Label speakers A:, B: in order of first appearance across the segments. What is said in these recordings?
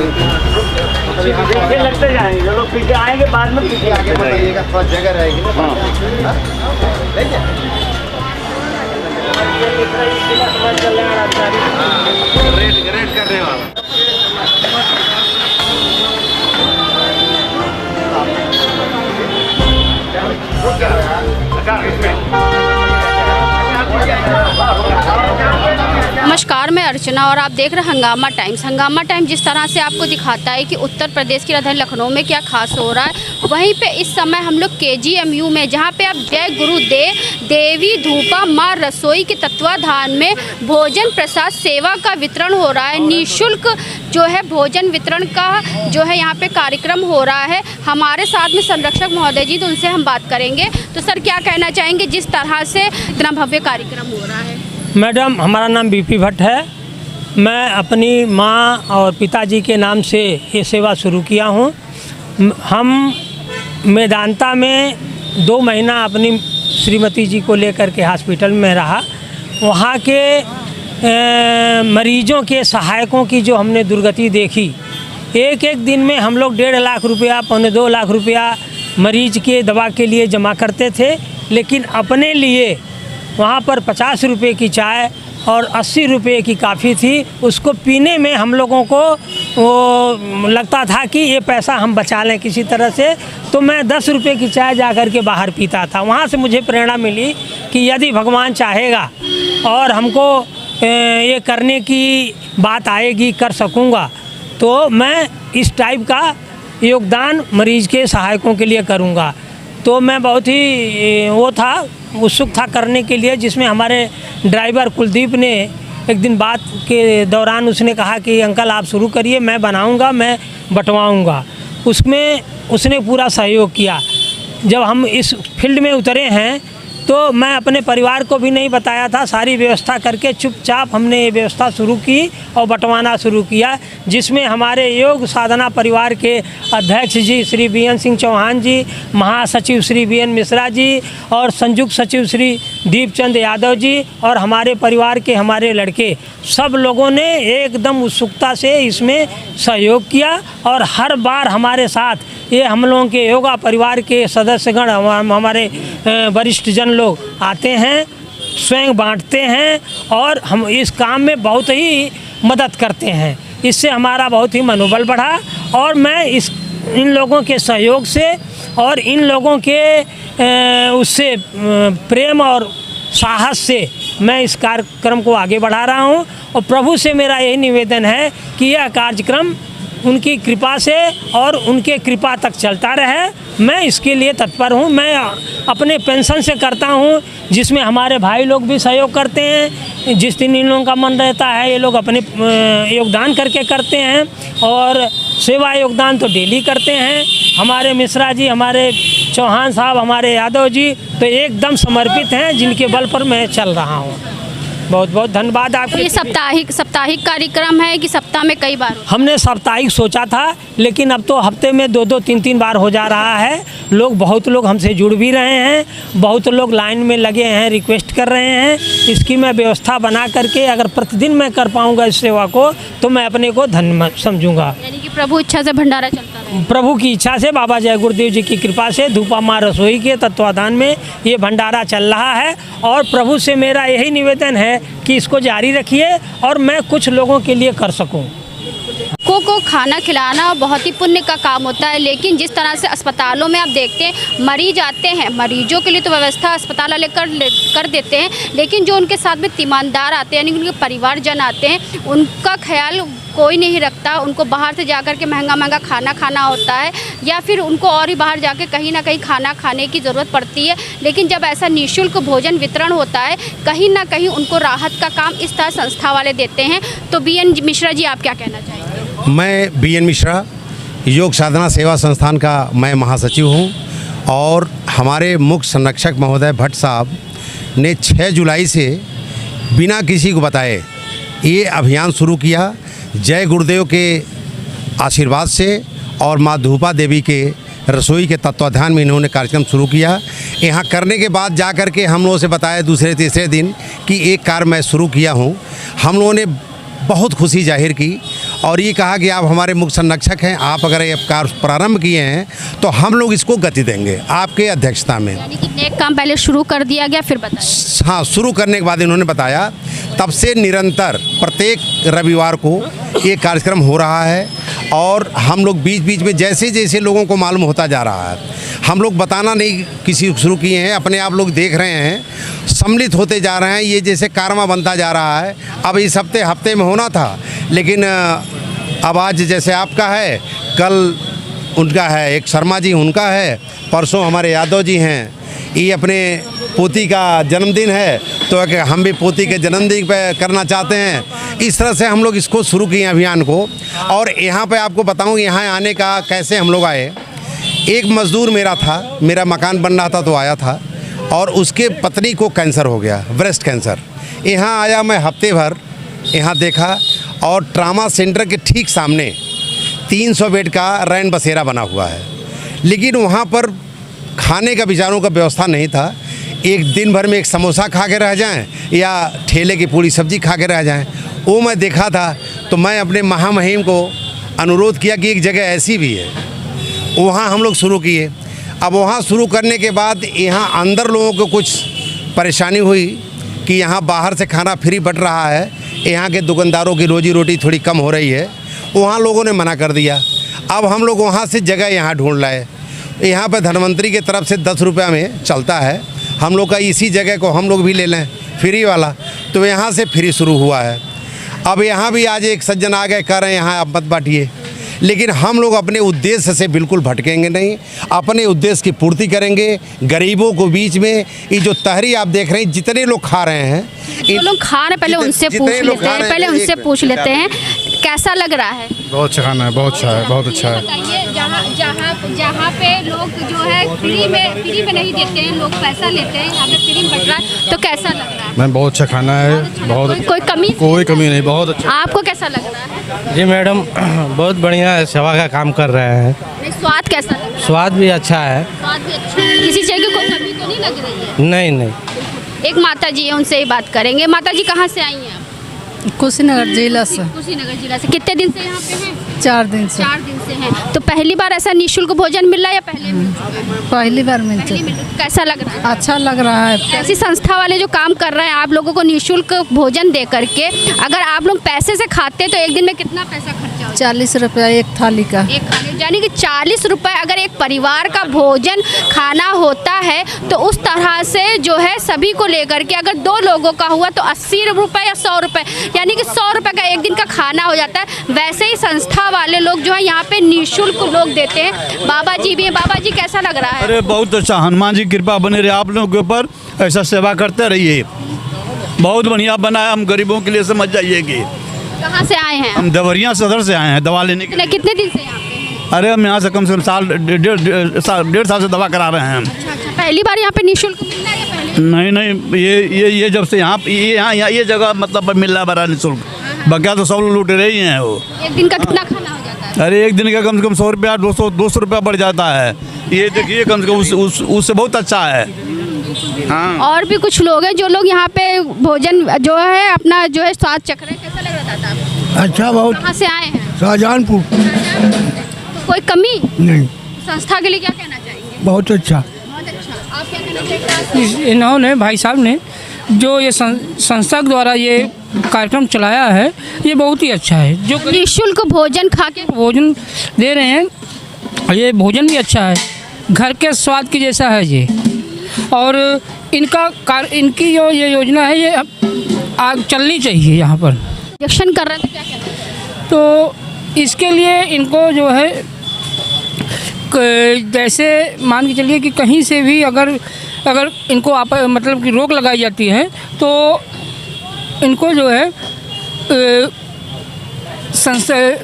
A: पीछे लगते जाएंगे, जो लोग पीछे आएंगे बाद में पीछे आगे बढ़ाइएगा, थोड़ा जगह रहेगी ना। रेट करने वाला
B: नमस्कार, मैं अर्चना और आप देख रहे हैं हंगामा टाइम्स। हंगामा टाइम्स जिस तरह से आपको दिखाता है कि उत्तर प्रदेश की राजधानी लखनऊ में क्या खास हो रहा है, वहीं पे इस समय हम लोग KGMU में, जहां पे आप जय गुरुदेव देवी धूपा माँ रसोई के तत्वाधान में भोजन प्रसाद सेवा का वितरण हो रहा है। निःशुल्क जो है भोजन वितरण का जो है यहाँ पे कार्यक्रम हो रहा है। हमारे साथ में संरक्षक महोदय जी, तो उनसे हम बात करेंगे। तो सर, क्या कहना चाहेंगे जिस तरह से इतना भव्य कार्यक्रम हो रहा है?
C: मैडम, हमारा नाम BP भट्ट है। मैं अपनी माँ और पिताजी के नाम से ये सेवा शुरू किया हूँ। हम मेदांता में 2 महीना अपनी श्रीमती जी को लेकर के हॉस्पिटल में रहा। वहाँ के मरीजों के सहायकों की जो हमने दुर्गति देखी, एक दिन में हम लोग 1.5 लाख रुपया, 1.25 लाख रुपया मरीज के दवा के लिए जमा करते थे, लेकिन अपने लिए वहाँ पर 50 रुपये की चाय और 80 रुपये की काफ़ी थी। उसको पीने में हम लोगों को वो लगता था कि ये पैसा हम बचा लें किसी तरह से, तो मैं 10 रुपये की चाय जा कर के बाहर पीता था। वहाँ से मुझे प्रेरणा मिली कि यदि भगवान चाहेगा और हमको ये करने की बात आएगी, कर सकूँगा, तो मैं इस टाइप का योगदान मरीज के सहायकों के लिए करूँगा। तो मैं बहुत ही उत्सुक था करने के लिए, जिसमें हमारे ड्राइवर कुलदीप ने एक दिन बात के दौरान उसने कहा कि अंकल आप शुरू करिए, मैं बनाऊंगा, मैं बंटवाऊंगा। उसमें उसने पूरा सहयोग किया। जब हम इस फील्ड में उतरे हैं तो मैं अपने परिवार को भी नहीं बताया था, सारी व्यवस्था करके चुपचाप हमने ये व्यवस्था शुरू की और बंटवाना शुरू किया, जिसमें हमारे योग साधना परिवार के अध्यक्ष जी श्री BN सिंह चौहान जी, महासचिव श्री BN मिश्रा जी और संयुक्त सचिव श्री दीपचंद यादव जी और हमारे परिवार के हमारे लड़के, सब लोगों ने एकदम उत्सुकता से इसमें सहयोग किया। और हर बार हमारे साथ ये हम लोगों के योगा परिवार के सदस्यगण, हमारे वरिष्ठ जन लोग आते हैं, स्वयं बांटते हैं और हम इस काम में बहुत ही मदद करते हैं। इससे हमारा बहुत ही मनोबल बढ़ा और मैं इन लोगों के सहयोग से और इन लोगों के उससे प्रेम और साहस से मैं इस कार्यक्रम को आगे बढ़ा रहा हूं। और प्रभु से मेरा यही निवेदन है कि यह कार्यक्रम उनकी कृपा से और उनके कृपा तक चलता रहे। मैं इसके लिए तत्पर हूँ। मैं अपने पेंशन से करता हूँ, जिसमें हमारे भाई लोग भी सहयोग करते हैं। जिस दिन इन लोगों का मन रहता है ये लोग अपने योगदान करके करते हैं, और सेवा योगदान तो डेली करते हैं। हमारे मिश्रा जी, हमारे चौहान साहब, हमारे यादव जी तो एकदम समर्पित हैं, जिनके बल पर मैं चल रहा हूँ। बहुत बहुत धन्यवाद आपके।
B: ये साप्ताहिक कार्यक्रम है कि सप्ताह में कई बार?
C: हमने साप्ताहिक सोचा था, लेकिन अब तो हफ्ते में 2-2, 3-3 बार हो जा रहा है। बहुत लोग हमसे जुड़ भी रहे हैं, बहुत लोग लाइन में लगे हैं, रिक्वेस्ट कर रहे हैं। इसकी मैं व्यवस्था बना करके अगर प्रतिदिन मैं कर पाऊँगा इस सेवा को, तो मैं अपने को धन्य समझूंगा।
B: यानी कि प्रभु इच्छा से भंडारा चलता है।
C: प्रभु की इच्छा से, बाबा जय गुरुदेव जी की कृपा से धूपा माँ रसोई के तत्वाधान में ये भंडारा चल रहा है। और प्रभु से मेरा यही निवेदन है कि इसको जारी रखिए और मैं कुछ लोगों के लिए कर सकूं।
B: को खाना खिलाना बहुत ही पुण्य का काम होता है, लेकिन जिस तरह से अस्पतालों में आप देखते हैं मरीज आते हैं, मरीजों के लिए तो व्यवस्था अस्पताल वाले कर देते हैं, लेकिन जो उनके साथ में तीमानदार आते हैं, यानी उनके परिवारजन आते हैं, उनका ख्याल कोई नहीं रखता। उनको बाहर से जाकर के महंगा खाना खाना होता है, या फिर उनको और ही बाहर जाके कहीं ना कहीं खाना खाने की ज़रूरत पड़ती है। लेकिन जब ऐसा निःशुल्क भोजन वितरण होता है, कहीं ना कहीं उनको राहत का काम इस तरह संस्था वाले देते हैं। तो BN मिश्रा जी, आप क्या कहना चाहेंगे?
D: मैं BN मिश्रा, योग साधना सेवा संस्थान का मैं महासचिव हूँ, और हमारे मुख्य संरक्षक महोदय भट्ट साहब ने 6 जुलाई से बिना किसी को बताए ये अभियान शुरू किया। जय गुरुदेव के आशीर्वाद से और माँ धूपा देवी के रसोई के तत्वाधान में इन्होंने कार्यक्रम शुरू किया। यहाँ करने के बाद जा कर के हम लोगों से बताया दूसरे तीसरे दिन कि एक कार्य मैं शुरू किया हूँ। हम लोगों ने बहुत खुशी जाहिर की और ये कहा कि आप हमारे मुख्य संरक्षक हैं, आप अगर ये कार्य प्रारंभ किए हैं तो हम लोग इसको गति देंगे आपके अध्यक्षता में।
B: यानी कि नेक काम पहले शुरू कर दिया गया, फिर बताइए।
D: हाँ, शुरू करने के बाद इन्होंने बताया, तब से निरंतर प्रत्येक रविवार को ये कार्यक्रम हो रहा है और हम लोग बीच बीच में जैसे जैसे लोगों को मालूम होता जा रहा है, हम लोग बताना नहीं किसी शुरू किए हैं, अपने आप लोग देख रहे हैं, सम्मिलित होते जा रहे हैं, ये जैसे कारवा बनता जा रहा है। अब इस हफ्ते में होना था, लेकिन अब आज जैसे आपका है, कल उनका है, एक शर्मा जी उनका है, परसों हमारे यादव जी हैं, ये अपने पोती का जन्मदिन है तो हम भी पोती के जन्मदिन पे करना चाहते हैं। इस तरह से हम लोग इसको शुरू किए अभियान को। और यहाँ पे आपको बताऊँ यहाँ आने का कैसे हम लोग आए। एक मज़दूर मेरा था, मेरा मकान बन रहा था तो आया था, और उसके पत्नी को कैंसर हो गया, ब्रेस्ट कैंसर। यहाँ आया, मैं हफ्ते भर यहाँ देखा, और ट्रामा सेंटर के ठीक सामने 300 बेड का रैन बसेरा बना हुआ है, लेकिन वहाँ पर खाने का विचारों का व्यवस्था नहीं था। एक दिन भर में एक समोसा खा के रह जाएं या ठेले की पूरी सब्जी खा के रह जाएं, वो मैं देखा था। तो मैं अपने महामहिम को अनुरोध किया कि एक जगह ऐसी भी है, वहाँ हम लोग शुरू किए। अब वहाँ शुरू करने के बाद यहाँ अंदर लोगों को कुछ परेशानी हुई कि यहाँ बाहर से खाना फ्री बट रहा है, यहाँ के दुकानदारों की रोजी रोटी थोड़ी कम हो रही है, वहाँ लोगों ने मना कर दिया। अब हम लोग वहाँ से जगह यहाँ ढूंढ लाए। यहाँ पर धनवंतरी की तरफ से 10 रुपये में चलता है, हम लोग का इसी जगह को हम लोग भी ले लें फ्री वाला, तो यहाँ से फ्री शुरू हुआ है। अब यहाँ भी आज एक सज्जन आ गए, कह रहे हैं यहाँ आप मत बांटिए, लेकिन हम लोग अपने उद्देश्य से बिल्कुल भटकेंगे नहीं, अपने उद्देश्य की पूर्ति करेंगे। गरीबों को बीच में ये जो तहरी आप देख रहे हैं, जितने लोग खा रहे हैं,
B: जो लोग खा रहे पहले उनसे पूछ लेते हैं कैसा लग रहा है।
E: बहुत अच्छा खाना है, बहुत अच्छा है, बहुत अच्छा है।
B: बताइए, जहाँ पे लोग जो है फ्री में नहीं देते हैं, लोग पैसा लेते हैं, यहाँ पे फ्री में बट रहा है, तो कैसा लग रहा है?
E: मैम बहुत अच्छा खाना है, बहुत
B: कोई कमी
E: नहीं, बहुत अच्छा।
B: आपको कैसा लग रहा है?
F: जी मैडम, बहुत बढ़िया सेवा का काम कर रहे हैं।
B: स्वाद कैसा लग रहा है?
F: स्वाद भी अच्छा है।
B: स्वाद भी अच्छा है, किसी चीज़ की कोई कमी तो नहीं लग रही है?
F: नहीं।
B: एक माता जी है, उनसे ही बात करेंगे। माता जी कहाँ से आई हैं आप?
G: कुशीनगर जिला से।
B: कुशीनगर जिला से। कितने दिन से यहाँ पे हैं?
G: 4 दिन से।
B: 4 दिन से हैं। तो पहली बार ऐसा निःशुल्क भोजन मिल रहा है या पहले मिल चुका है?
G: पहली बार मिल चुका है।
B: कैसा लग रहा है?
G: अच्छा लग रहा है।
B: ऐसी संस्था वाले जो काम कर रहे हैं आप लोगों को निःशुल्क भोजन दे करके, अगर आप लोग पैसे से खाते तो एक दिन में कितना पैसा खर्चा होता?
G: 40 रुपया एक थाली का।
B: एक थाली, यानी कि 40 रुपये अगर एक परिवार का भोजन खाना होता है, तो उस तरह से जो है सभी को लेकर के अगर 2 लोगों का हुआ तो 80 रुपये या 100 रुपये, यानी कि 100 रुपये का एक दिन का खाना हो जाता है। वैसे ही संस्था वाले लोग जो है यहाँ पे निःशुल्क लोग देते हैं। बाबा जी भी हैं। बाबा जी कैसा लग रहा है?
H: अरे बहुत अच्छा, हनुमान जी कृपा बने रहे आप लोगों के ऊपर, ऐसा सेवा करते रहिए। बहुत बढ़िया बना है, हम गरीबों के लिए समझ जाइए कि।
B: कहाँ से आए हैं?
H: हम देवरिया सदर से आए हैं दवा लेने के लिए।
B: कितने दिन से यहाँ पे हैं?
H: अरे हम यहाँ से कम से कम डेढ़ साल से दवा करा रहे हैं हम।
B: अच्छा, पहली बार यहाँ पे निःशुल्क मिल रहा है या पहले?
H: नहीं, ये जब से यहाँ ये जगह मतलब मिल रहा है बड़ा निःशुल्क, बक्या तो सब लोग लूट रही हैं। वो
B: एक दिन का कितना खाना हो जाता है?
H: अरे एक दिन का कम से कम 100 रुपया 200 रुपया बढ़ जाता है। ये देखिए कम से कम उससे बहुत अच्छा है। हाँ,
B: और भी कुछ लोग हैं जो लोग यहाँ पे भोजन जो है अपना जो है स्वाद चख रहे हैं। कैसा लग रहा था आपको?
I: अच्छा, बहुत।
B: कहाँ से आए हैं?
I: शाहजहानपुर।
B: तो कोई कमी
I: नहीं,
B: संस्था के लिए क्या कहना चाहेंगे?
I: बहुत अच्छा।
B: बहुत अच्छा। आप क्या कहना चाहेंगे?
J: इन्होंने भाई साहब ने जो ये संस्था द्वारा ये कार्यक्रम चलाया है, ये बहुत ही अच्छा है। जो
B: निःशुल्क भोजन खा के
J: भोजन दे रहे हैं, ये भोजन भी अच्छा है, घर के स्वाद की जैसा है ये। और इनकी जो ये योजना है, ये आग चलनी चाहिए यहाँ पर।
B: इंजेक्शन कर रहे थे, क्या कहना है?
J: तो इसके लिए इनको जो है जैसे मान के चलिए कि कहीं से भी अगर इनको मतलब कि रोक लगाई जाती है, तो इनको जो है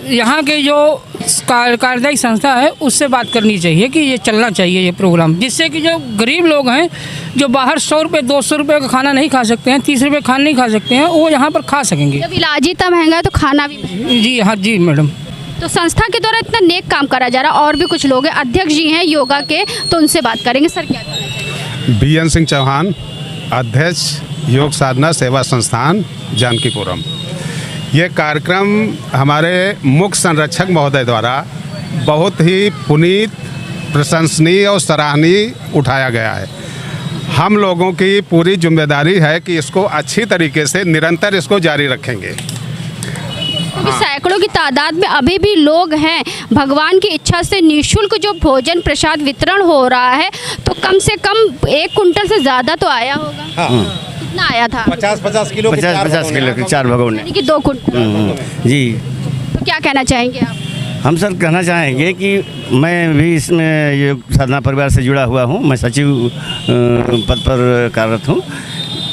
J: यहाँ के जो कार्यदायी संस्था है उससे बात करनी चाहिए कि ये चलना चाहिए ये प्रोग्राम, जिससे कि जो गरीब लोग हैं जो बाहर 100 रुपये 200 रुपये का खाना नहीं खा सकते हैं, 30 रुपये खाना नहीं खा सकते हैं, वो यहाँ पर खा सकेंगे।
B: जब इलाज ही इतना महंगा है तो खाना भी महंगा।
J: जी हाँ जी मैडम।
B: तो संस्था के द्वारा इतना नेक काम करा जा रहा है। और भी कुछ लोग हैं, अध्यक्ष जी हैं योगा के, तो उनसे बात करेंगे। सर क्या कहना चाहिए?
E: BN सिंह चौहान, अध्यक्ष योग साधना सेवा संस्थान जानकीपुरम। ये कार्यक्रम हमारे मुख्य संरक्षक महोदय द्वारा बहुत ही पुनीत, प्रशंसनीय और सराहनीय उठाया गया है। हम लोगों की पूरी जिम्मेदारी है कि इसको अच्छी तरीके से निरंतर इसको जारी रखेंगे।
B: क्योंकि सैकड़ों की तादाद में अभी भी लोग हैं। भगवान की इच्छा से निःशुल्क जो भोजन प्रसाद वितरण हो रहा है, तो कम से कम 1 कुंटल से ज़्यादा तो आया होगा। कितना आया था?
D: 50-50 किलो
A: 50 किलो के 4 भगोने।
B: यानी कि 2 कुंटल।
A: जी,
B: तो क्या कहना चाहेंगे आप?
A: हम सर कहना चाहेंगे कि मैं भी इसमें ये साधना परिवार से जुड़ा हुआ हूँ। मैं सचिव पद पर कार्यरत हूँ।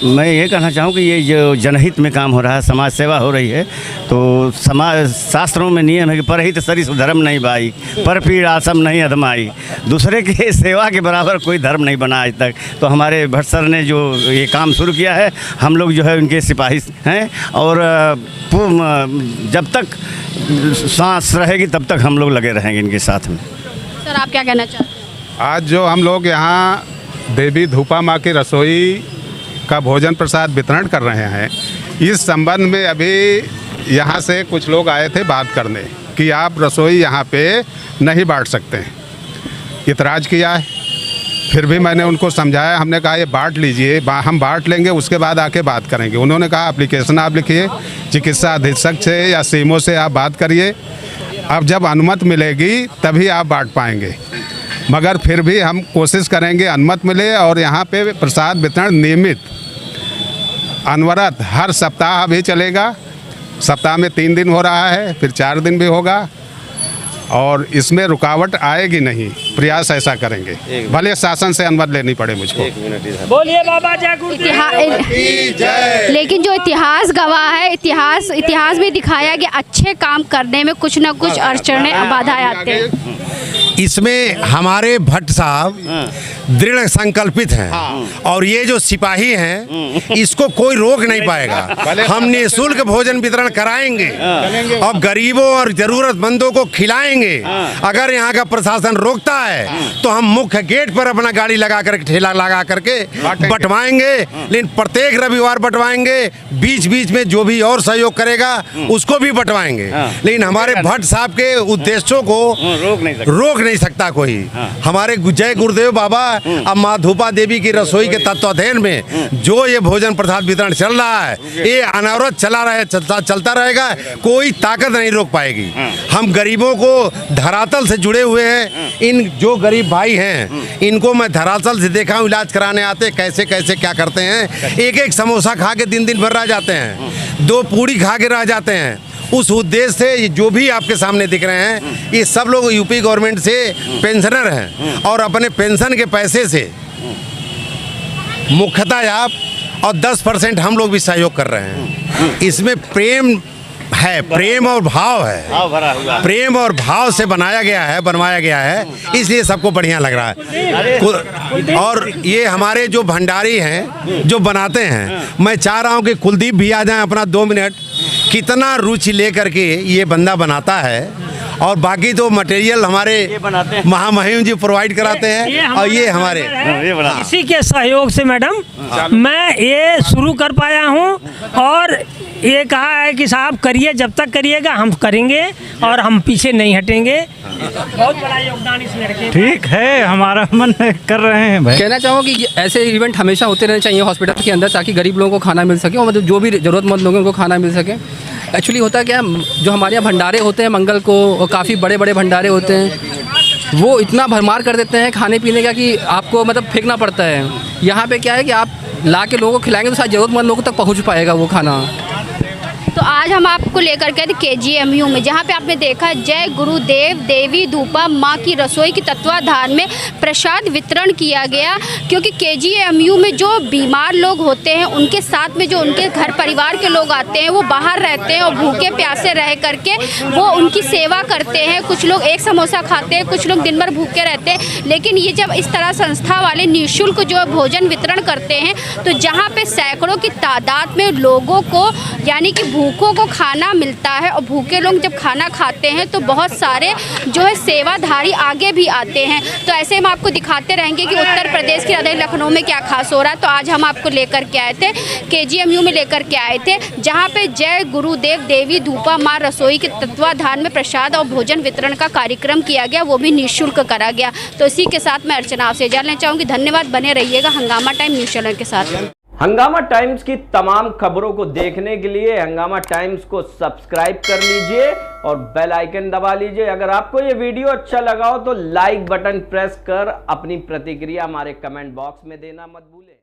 A: मैं ये कहना चाहूँ कि ये जो जनहित में काम हो रहा है, समाज सेवा हो रही है, तो समाज शास्त्रों में नियम है कि परहित सरिस धर्म नहीं भाई, पर पीड़ आसम नहीं अधमाई। दूसरे के सेवा के बराबर कोई धर्म नहीं बना आज तक। तो हमारे भट्ट सर ने जो ये काम शुरू किया है, हम लोग जो है उनके सिपाही हैं, और जब तक सांस रहेगी तब तक हम लोग लगे रहेंगे इनके साथ में।
B: सर आप क्या कहना चाहते हैं?
E: आज जो हम लोग यहाँ देवी धूपा माँ की रसोई का भोजन प्रसाद वितरण कर रहे हैं, इस संबंध में अभी यहाँ से कुछ लोग आए थे बात करने कि आप रसोई यहाँ पे नहीं बांट सकते हैं, इतराज़ किया है। फिर भी मैंने उनको समझाया, हमने कहा ये बांट लीजिए, हम बांट लेंगे, उसके बाद आके बात करेंगे। उन्होंने कहा एप्लीकेशन आप लिखिए, चिकित्सा अधीक्षक से या सीएमओ से आप बात करिए, अब जब अनुमति मिलेगी तभी आप बांट पाएंगे। मगर फिर भी हम कोशिश करेंगे अनुमति मिले, और यहाँ पे प्रसाद वितरण नियमित अनवरत हर सप्ताह भी चलेगा। सप्ताह में 3 दिन हो रहा है, फिर 4 दिन भी होगा, और इसमें रुकावट आएगी नहीं। प्रयास ऐसा करेंगे, भले शासन से अनुमति लेनी पड़े मुझको।
C: बोलिए बाबा जय गुरुदेव।
B: लेकिन जो इतिहास गवाह है, इतिहास भी दिखाया कि अच्छे काम करने में कुछ न कुछ अड़चनें बाधाएं आते हैं।
D: इसमें हमारे भट्ट साहब दृढ़ संकल्पित हैं, और ये जो सिपाही हैं इसको कोई रोक नहीं पाएगा। हम निःशुल्क भोजन वितरण कराएंगे और गरीबों और जरूरतमंदों को खिलाएंगे। अगर यहाँ का प्रशासन रोकता है तो हम मुख्य गेट पर अपना गाड़ी लगा कर, ठेला लगा करके बंटवाएंगे। लेकिन प्रत्येक रविवार बंटवाएंगे, बीच बीच में जो भी और सहयोग करेगा उसको भी बंटवाएंगे। लेकिन हमारे भट्ट साहब के उद्देश्यों को रोक नहीं सकता कोई। हमारे जय गुरुदेव बाबा अब माँ धूपा देवी की रसोई के तत्वाधान में जो ये भोजन प्रसाद वितरण चल रहा है, ये अनवरत चलता रहेगा, कोई ताकत नहीं रोक पाएगी। हम गरीबों को धरातल से जुड़े हुए हैं। इन जो गरीब भाई हैं इनको मैं धरातल से देखा हूँ, इलाज कराने आते कैसे कैसे क्या करते हैं। एक समोसा खा के दिन भर रह जाते हैं, 2 पूड़ी खा के रह जाते हैं। उस उद्देश्य से जो भी आपके सामने दिख रहे हैं, ये सब लोग यूपी गवर्नमेंट से पेंशनर हैं, और अपने पेंशन के पैसे से मुख्यतः आप और 10% हम लोग भी सहयोग कर रहे हैं। इसमें प्रेम है, प्रेम और भाव है, प्रेम और भाव से बनवाया गया है, इसलिए सबको बढ़िया लग रहा है। और ये हमारे जो भंडारी हैं जो बनाते हैं, मैं चाह रहा हूँ कि कुलदीप भी आ जाएं अपना 2 मिनट। कितना रुचि लेकर के ये बंदा बनाता है, और बाकी तो मटेरियल हमारे महामहिम जी प्रोवाइड कराते हैं, और ये हमारे
C: इसी के सहयोग से मैडम मैं ये शुरू कर पाया हूँ। और ये कहा है कि साहब करिए, जब तक करिएगा हम करेंगे और हम पीछे नहीं हटेंगे। बहुत बड़ा योगदान इस लड़के।
F: ठीक है, हमारा मन कर रहे हैं भाई।
J: कहना चाहूँगा कि ऐसे इवेंट हमेशा होते रहने चाहिए हॉस्पिटल के अंदर, ताकि गरीब लोगों को खाना मिल सके, और मतलब जो भी ज़रूरतमंद लोगों को खाना मिल सके। एक्चुअली होता क्या, जो हमारे यहाँ भंडारे होते हैं मंगल को, और काफ़ी बड़े बड़े भंडारे होते हैं, वो इतना भरमार कर देते हैं खाने पीने का कि आपको मतलब फेंकना पड़ता है। यहाँ पे क्या है कि आप ला के लोगों को खिलाएंगे तो शायद ज़रूरतमंद लोगों तक पहुँच पाएगा वो खाना।
B: तो आज हम आपको लेकर गए थे KGMU में, जहाँ पे आपने देखा जय गुरुदेव देवी धूपा माँ की रसोई की तत्वाधान में प्रसाद वितरण किया गया। क्योंकि KGMU में जो बीमार लोग होते हैं, उनके साथ में जो उनके घर परिवार के लोग आते हैं, वो बाहर रहते हैं और भूखे प्यासे रह करके वो उनकी सेवा करते हैं। कुछ लोग 1 समोसा खाते हैं, कुछ लोग दिन भर भूखे रहते हैं। लेकिन ये जब इस तरह संस्था वाले निःशुल्क जो भोजन वितरण करते हैं, तो जहाँ पे सैकड़ों की तादाद में लोगों को यानी कि भूखे भूखों को खाना मिलता है और भूखे लोग जब खाना खाते हैं तो बहुत सारे जो है सेवाधारी आगे भी आते हैं। तो ऐसे हम आपको दिखाते रहेंगे कि उत्तर प्रदेश की राजधानी लखनऊ में क्या खास हो रहा है। तो आज हम आपको लेकर के आए थे KGMU में लेकर के आए थे, जहाँ पे जय गुरुदेव देवी धूपा माँ रसोई के तत्वाधान में प्रसाद और भोजन वितरण का कार्यक्रम किया गया, वो भी निःशुल्क करा गया। तो इसी के साथ मैं अर्चना आपसे जानना चाहूँगी। धन्यवाद, बने रहिएगा हंगामा टाइम न्यूज़ चैनल के साथ।
I: हंगामा टाइम्स की तमाम खबरों को देखने के लिए हंगामा टाइम्स को सब्सक्राइब कर लीजिए और बेल आइकन दबा लीजिए। अगर आपको ये वीडियो अच्छा लगा हो तो लाइक बटन प्रेस कर अपनी प्रतिक्रिया हमारे कमेंट बॉक्स में देना मत भूलें।